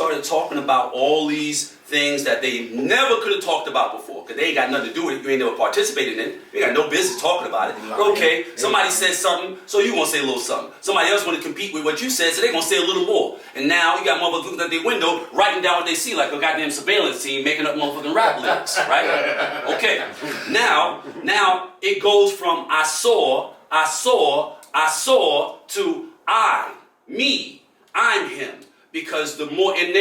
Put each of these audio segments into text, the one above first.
started talking about all these things that they never could have talked about before, because they ain't got nothing to do with it. You ain't never participated in it. You ain't got no business talking about it. Okay, somebody said something, so you gonna say a little something. Somebody else want to compete with what you said, so they gonna say a little more. And now you got motherfuckers looking at their window, writing down what they see, like a goddamn surveillance team making up motherfucking rap lyrics, right? Okay, now it goes from I saw to me, I'm him. Because the more, and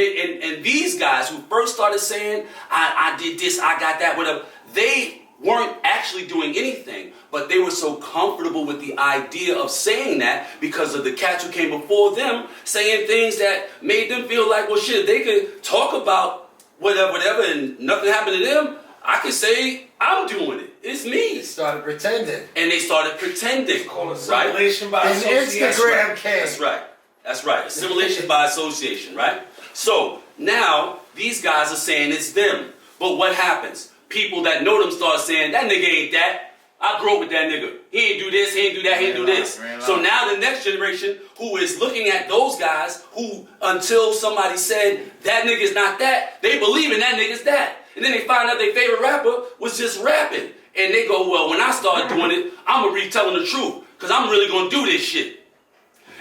these guys who first started saying, I did this, I got that, whatever, they weren't actually doing anything, but they were so comfortable with the idea of saying that because of the cats who came before them saying things that made them feel like, well, shit, if they could talk about whatever, and nothing happened to them, I could say, I'm doing it. It's me. They started pretending. And they started pretending. Assimilation by association. Instagram came. That's right. That's right. Assimilation by association, right? So now these guys are saying it's them. But what happens? People that know them start saying, that nigga ain't that. I grew up with that nigga. He ain't do this, he ain't do that, he ain't do this. So now the next generation who is looking at those guys who, until somebody said that nigga's not that, they believe in that nigga's that. And then they find out their favorite rapper was just rapping. And they go, well, when I start doing it, I'm going to be telling the truth. Because I'm really going to do this shit.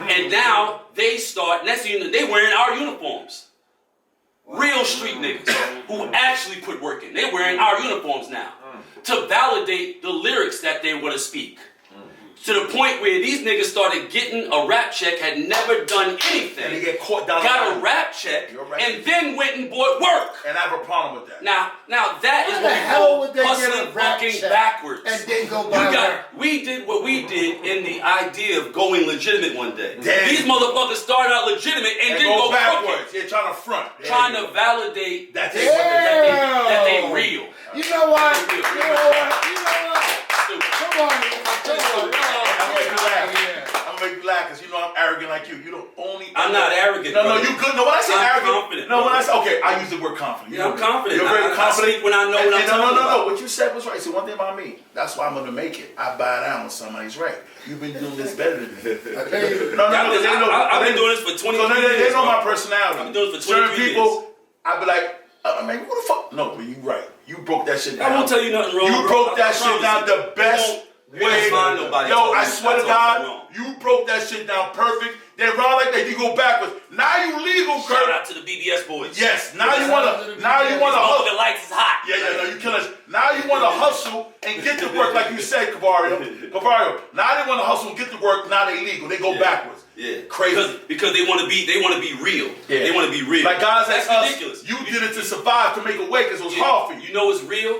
And now they start, next thing you know, they wearing our uniforms. Real street niggas who actually put work in. They wearing our uniforms now to validate the lyrics that they want to speak. To the point where these niggas started getting a rap check, had never done anything. And they get caught down. Got a rap check, and then went and bought work. And I have a problem with that. Now that is what we call hustling, walking backwards. And then go by we did what we did in the idea of going legitimate one day. Damn. These motherfuckers started out legitimate and then go backwards. They're trying to front. Trying to validate that they real. You know what? Come on. I'm gonna make you laugh because you know I'm arrogant like you. You the only. I'm not arrogant. No, you good. No, when I say arrogant, confident. No, when I say okay, I use the word confident. Yeah, I'm confident. You're very confident. I speak when I know what I'm talking about. No. What you said was right. See, one thing about me, that's why I'm gonna make it. I bow down when somebody's right. You've been doing this better than me. No. I've been doing this for 20 years. They know my personality. I've been doing this for 23 Certain people, I be like, man, what the fuck? No, but you right. You broke that shit down. I won't tell you nothing wrong. You broke that shit down the best way. Yo, I swear to God, you broke that shit down perfect. They run like that, you go backwards. Now you legal, Kurt. Shout out to the BBS boys. Yes, now you wanna hustle. The lights is hot. Yeah, you kill us. Now you wanna hustle and get to work like you said, Cavario. Now they wanna hustle and get to work. Now they legal. They go backwards. Yeah, crazy. Because they want to be real. Yeah. They want to be real. Like guys like us, ridiculous. You did it to survive, to make a way, because it was hard for you. You know what's real?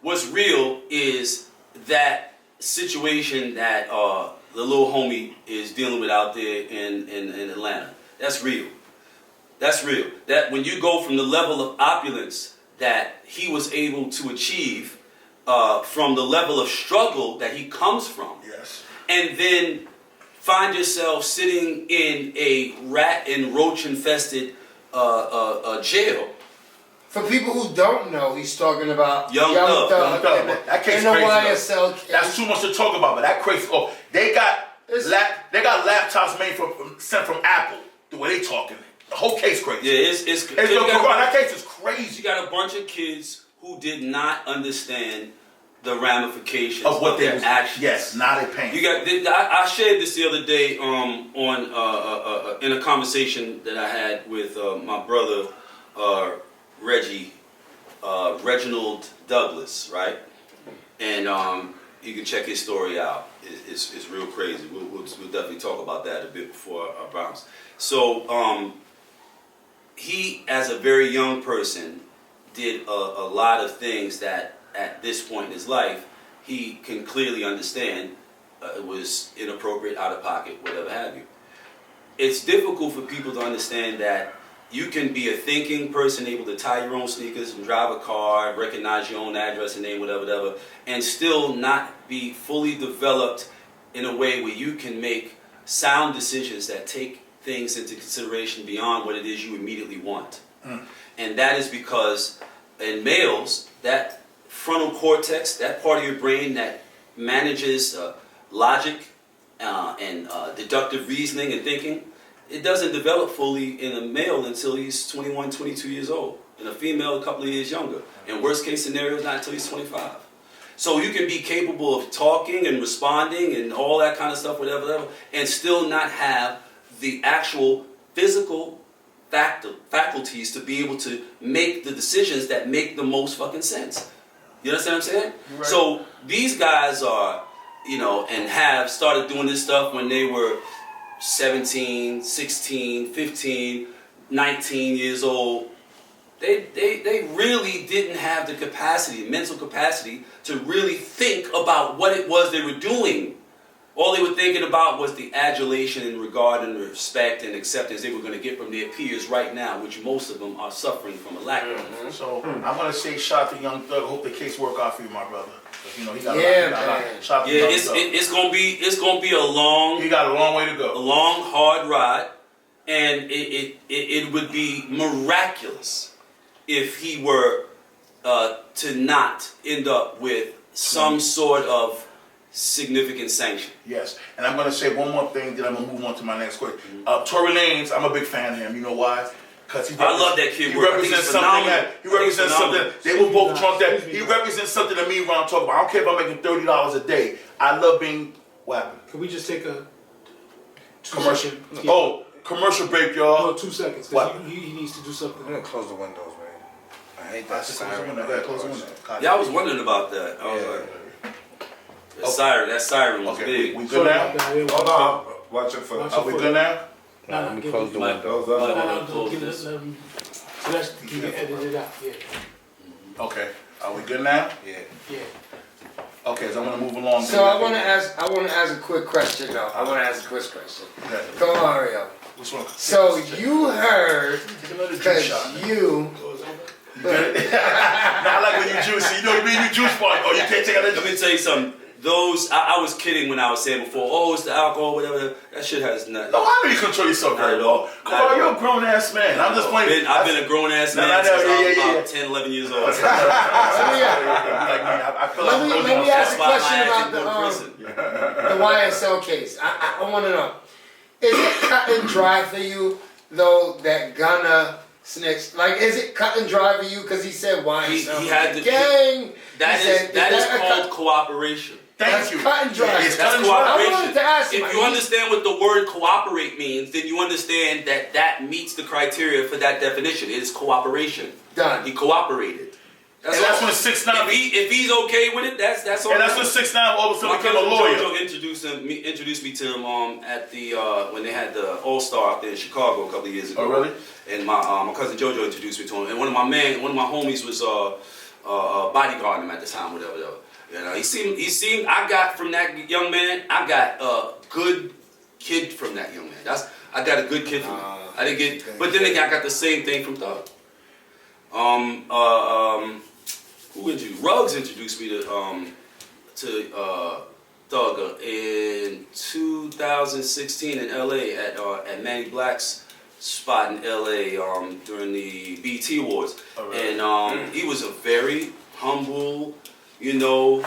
What's real is that situation that the little homie is dealing with out there in Atlanta. That's real. That's real. That when you go from the level of opulence that he was able to achieve from the level of struggle that he comes from, yes, and then find yourself sitting in a rat and roach infested jail. For people who don't know, he's talking about Young Thug. That case and the crazy. YSL case. That's too much to talk about, but that crazy. Oh, they got laptops made sent from Apple. The way they talking, the whole case crazy. Yeah, that case is crazy. You got a bunch of kids who did not understand the ramifications of what their actions. Yes, now they paying. You got. I shared this the other day in a conversation that I had with my brother Reginald Douglas, right? And you can check his story out. It's real crazy. We'll definitely talk about that a bit before our bounce. So he, as a very young person, did a lot of things that at this point in his life he can clearly understand it was inappropriate, out of pocket, whatever have you. It's difficult for people to understand that you can be a thinking person, able to tie your own sneakers and drive a car, recognize your own address and name, whatever, and still not be fully developed in a way where you can make sound decisions that take things into consideration beyond what it is you immediately want. And that is because in males, that frontal cortex, that part of your brain that manages logic and deductive reasoning and thinking, it doesn't develop fully in a male until he's 21, 22 years old. In a female, a couple of years younger. And worst case scenario, not until he's 25. So you can be capable of talking and responding and all that kind of stuff, whatever, and still not have the actual physical faculties to be able to make the decisions that make the most fucking sense. You understand what I'm saying? Right. So these guys are, you know, and have started doing this stuff when they were 17, 16, 15, 19 years old. They really didn't have the capacity, mental capacity, to really think about what it was they were doing. All they were thinking about was the adulation and regard and respect and acceptance they were going to get from their peers right now, which most of them are suffering from a lack of. So I'm going to say shout to Young Thug. Hope the case work out for you, my brother. You know, he got a lot. Shout to Young Thug. It's gonna be a long. He got a long way to go. A long, hard ride, and it would be miraculous if he were to not end up with some sort of significant sanction. Yes, and I'm going to say one more thing, then I'm going to move on to my next question. Tory Lanez, I'm a big fan of him. You know why? Because I love that kid. He represents something that they were both drunk. That he represents something to me when I'm talking about. I don't care if I'm making $30 a day. I love being what happened? Can we just take a commercial? Oh, commercial break, y'all. No, 2 seconds. Because he needs to do something. I'm gonna close the windows, man. I hate that siren. Close the window. Yeah, I was wondering about that. I was like, that siren was big. We good now? Hold on. Watch it for. Are we good now? No, let me close the windows. So that's you can edit it out. Yeah. Okay. Are we good now? Yeah. Okay, so I'm gonna move along. So I want to ask a quick question though. I want to ask a quick question. CAVARIO. Which one? So you heard, because you. Not like when you juicy. You know what I mean? You juice part. Oh, you can't take out that. Let me tell you something. I was kidding when I was saying before, oh, it's the alcohol, whatever. That shit has nothing. No, I know you control yourself very well. Come on, you're a grown ass man. I'm just playing. I've been a grown ass man since I was about 10, 11 years old. Let me ask a question about the YSL case. I want to know, is it cut and dry for you, though, that Gunna snitched? Like, is it cut and dry for you because he said YSL? He had the gang. That is called cooperation. Thank you. Cut and dry. That's cooperation. I wanted to ask if you understand what the word cooperate means, then you understand that meets the criteria for that definition. It is cooperation. Done. He cooperated. That's when 6ix9ine. If he's okay with it, that's all. And that's when 6ix9ine all of a sudden became a lawyer. JoJo introduced me to him at the when they had the All Star out there in Chicago a couple of years ago. Oh really? And my cousin JoJo introduced me to him. And one of my homies was bodyguarding him at the time, whatever. You know, he seemed. I got from that young man. I got a good kid from that young man. I got a good kid from him. I didn't get, but then again, I got the same thing from Thug. Who introduced? Ruggs introduced me to Thug in 2016 in LA at Manny Black's spot in LA during the BET Awards. Oh, really? And he was a very humble, you know,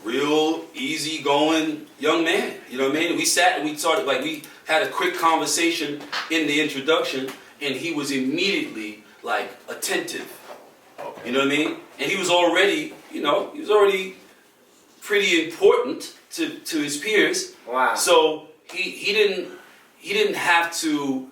real easygoing young man. You know what I mean? We sat and we started, like, we had a quick conversation in the introduction, and he was immediately like attentive. Okay. You know what I mean? And he was already, you know, pretty important to his peers. Wow. So he didn't have to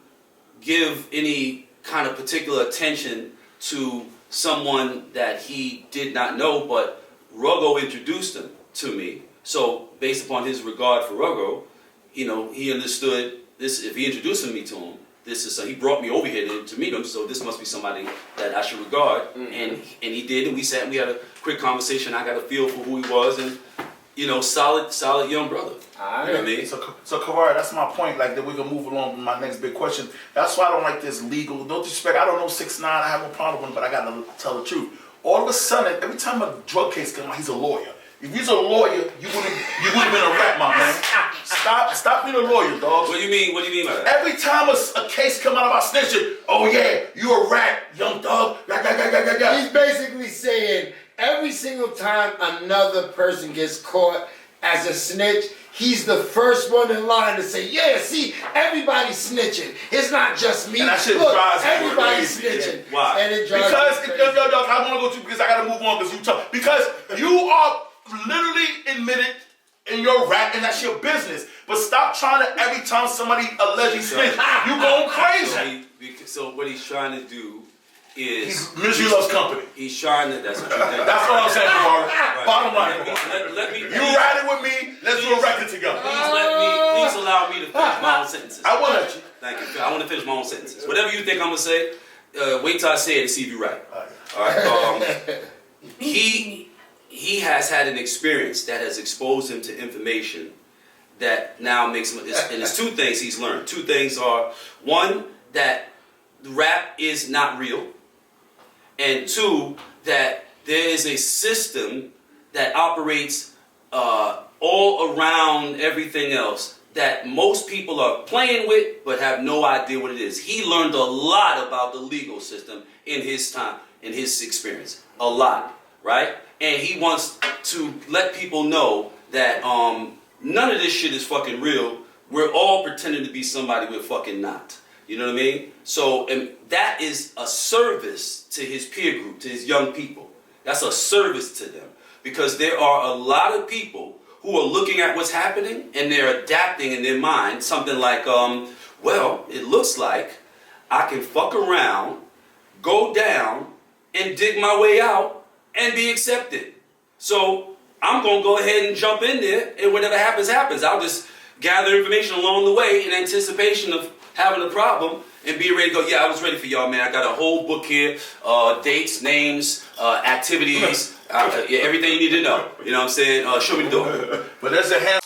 give any kind of particular attention to someone that he did not know, but Ruggo introduced him to me. So based upon his regard for Ruggo, you know, he understood this. If he introduced me to him, he brought me over here to meet him. So this must be somebody that I should regard. Mm-hmm. And he did, and we sat and we had a quick conversation. I got a feel for who he was, and you know, solid young brother. All right. You know what I mean? So Cavari, that's my point. Like that, we can move along to my next big question. That's why I don't like this legal. No disrespect. I don't know 6ix9ine. I have no problem with him, but I gotta tell the truth. All of a sudden, every time a drug case comes out, he's a lawyer. If he's a lawyer, you wouldn't have been a rap, my man. Stop being a lawyer, dog. What do you mean by that? Every time a case come out about snitching, oh yeah, you a rat, young dog. He's basically saying every single time another person gets caught as a snitch, he's the first one in line to say, yeah, see, everybody's snitching. It's not just me. And that shit Look, drives me everybody's crazy. snitching. Why? And it drives Because, me yo, crazy. I want to go to, because I got to move on because you talk. Because you are literally admitted in your rap and that's your business. But stop trying to, every time somebody allegedly snitch, you going crazy. So what he's trying to do is Misery loves company. he's trying to. That's what you think. That's all I'm saying, Kamara. Right. Bottom line. Let me. You riding with me, let's do a record together. Please allow me to finish my own sentences. I will let you. Thank you. I want to finish my own sentences. Whatever you think I'm gonna say, wait till I say it and see if you're right. All right. He has had an experience that has exposed him to information that now makes him. And it's two things he's learned. Two things are: one, that rap is not real, and two, that there is a system that operates all around everything else that most people are playing with but have no idea what it is. He learned a lot about the legal system in his time, in his experience. A lot, right? And he wants to let people know that none of this shit is fucking real. We're all pretending to be somebody we're fucking not. You know what I mean? So, and that is a service to his peer group, to his young people. That's a service to them. Because there are a lot of people who are looking at what's happening and they're adapting in their mind something like, well, it looks like I can fuck around, go down, and dig my way out and be accepted. So I'm going to go ahead and jump in there, and whatever happens, happens. I'll just gather information along the way in anticipation of having a problem and be ready to go. Yeah, I was ready for y'all, man. I got a whole book here, dates, names, activities, everything you need to know. You know what I'm saying? Show me the door. But there's a hand.